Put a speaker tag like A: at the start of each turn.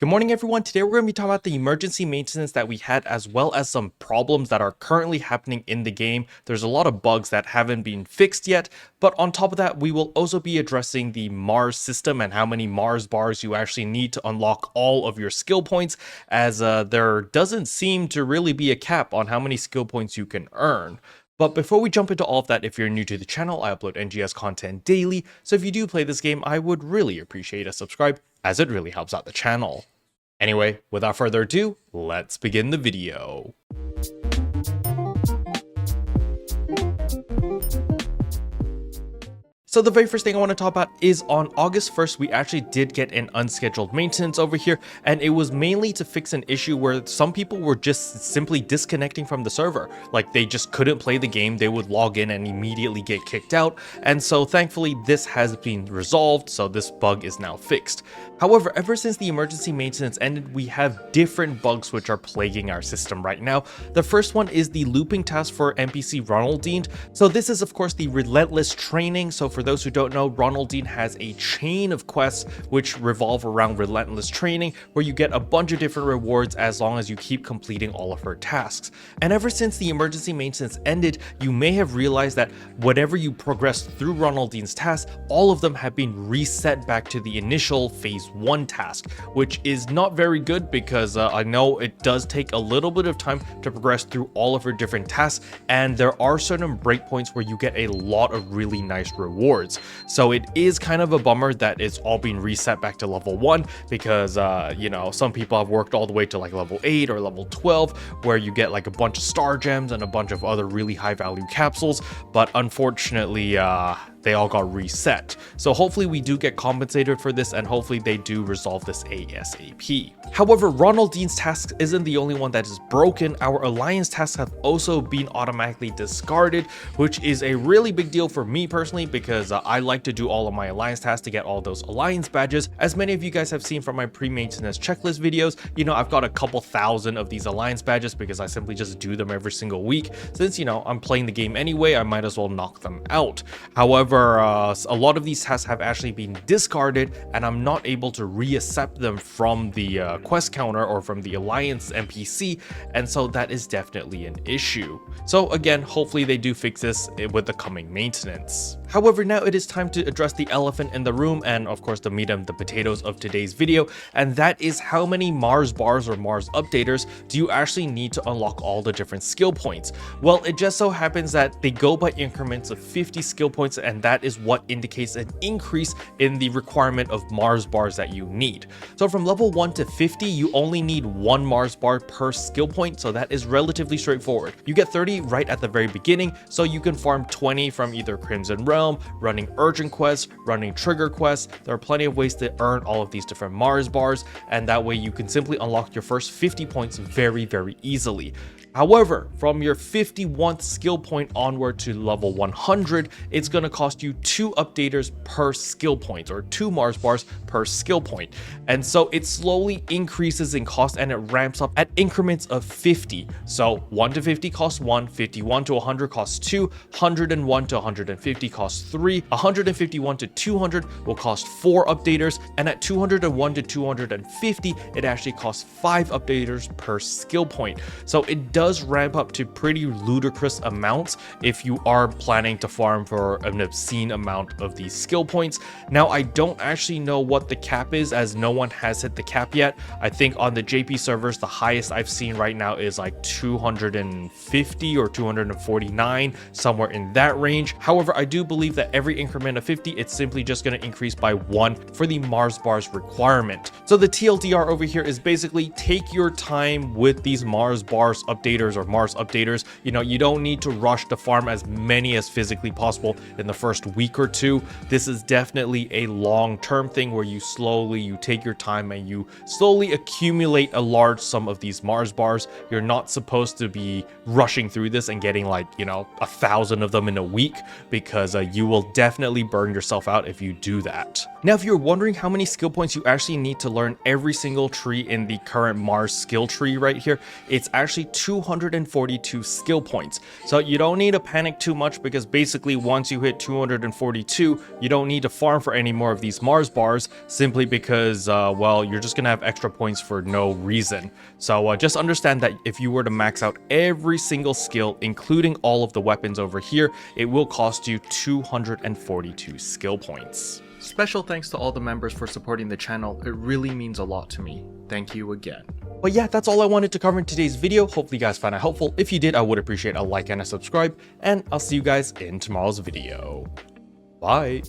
A: Good morning, everyone. Today we're going to be talking about the emergency maintenance that we had, as well as some problems that are currently happening in the game. There's a lot of bugs that haven't been fixed yet, but on top of that, we will also be addressing the Mars system and how many Mars bars you actually need to unlock all of your skill points, as there doesn't seem to really be a cap on how many skill points you can earn. But before we jump into all of that, if you're new to the channel, I upload NGS content daily, so if you do play this game, I would really appreciate a subscribe, as it really helps out the channel. Anyway, without further ado, let's begin the video. So the very first thing I want to talk about is on August 1st, we actually did get an unscheduled maintenance over here, and it was mainly to fix an issue where some people were just simply disconnecting from the server. Like, they just couldn't play the game, they would log in and immediately get kicked out, and so thankfully this has been resolved, so this bug is now fixed. However, ever since the emergency maintenance ended, we have different bugs which are plaguing our system right now. The first one is the looping task for NPC Ronaldine. So this is of course the relentless training. So for those who don't know, Ronaldine has a chain of quests which revolve around relentless training, where you get a bunch of different rewards as long as you keep completing all of her tasks. And ever since the emergency maintenance ended, you may have realized that whatever you progressed through Ronaldine's tasks, all of them have been reset back to the initial phase 1 task, which is not very good because I know it does take a little bit of time to progress through all of her different tasks, and there are certain breakpoints where you get a lot of really nice rewards. So it is kind of a bummer that it's all being reset back to level 1 because you know, some people have worked all the way to like level 8 or level 12 where you get like a bunch of star gems and a bunch of other really high value capsules, but unfortunately they all got reset. So hopefully we do get compensated for this, and hopefully they do resolve this ASAP. However, Ronaldine's task isn't the only one that is broken. Our alliance tasks have also been automatically discarded, which is a really big deal for me personally because I like to do all of my alliance tasks to get all those alliance badges. As many of you guys have seen from my pre-maintenance checklist videos, you know, I've got a couple thousand of these alliance badges because I simply just do them every single week. Since, you know, I'm playing the game anyway, I might as well knock them out. However, a lot of these tasks have actually been discarded, and I'm not able to reaccept them from the quest counter or from the alliance NPC, and so that is definitely an issue. So again, hopefully they do fix this with the coming maintenance. However, now it is time to address the elephant in the room, and of course the meat and the potatoes of today's video, and that is how many Mars bars or Mars updaters do you actually need to unlock all the different skill points? Well, it just so happens that they go by increments of 50 skill points, and that is what indicates an increase in the requirement of Mars bars that you need. So from level 1 to 50, you only need 1 Mars bar per skill point, so that is relatively straightforward. You get 30 right at the very beginning, so you can farm 20 from either Crimson Realm, running urgent quests, running trigger quests. There are plenty of ways to earn all of these different Mars bars, and that way you can simply unlock your first 50 points very, very easily. However, from your 51st skill point onward to level 100, it's going to cost you 2 updaters per skill point, or 2 Mars bars per skill point. And so it slowly increases in cost, and it ramps up at increments of 50. So 1 to 50 costs 1, 51 to 100 costs 2, 101 to 150 costs 3, 151 to 200 will cost 4 updaters, and at 201 to 250, it actually costs 5 updaters per skill point. So it does ramp up to pretty ludicrous amounts if you are planning to farm for an obscene amount of these skill points. Now, I don't actually know what the cap is, as no one has hit the cap yet. I think on the JP servers, the highest I've seen right now is like 250 or 249, somewhere in that range. However, I do believe that every increment of 50, it's simply just going to increase by 1 for the Mars bars requirement. So the TLDR over here is basically take your time with these Mars bars updaters or Mars updaters. You know, you don't need to rush to farm as many as physically possible in the first week or 2. This is definitely a long-term thing where you take your time and you slowly accumulate a large sum of these Mars bars. You're not supposed to be rushing through this and getting like, you know, 1,000 of them in a week, because you will definitely burn yourself out if you do that. Now, if you're wondering how many skill points you actually need to learn every single tree in the current Mars skill tree right here, it's actually 2 242 skill points. So you don't need to panic too much, because basically once you hit 242, you don't need to farm for any more of these Mars bars, simply because, well, you're just gonna have extra points for no reason. So just understand that if you were to max out every single skill, including all of the weapons over here, it will cost you 242 skill points. Special thanks to all the members for supporting the channel. It really means a lot to me. Thank you again. But yeah, that's all I wanted to cover in today's video. Hopefully you guys found it helpful. If you did, I would appreciate a like and a subscribe, and I'll see you guys in tomorrow's video. Bye.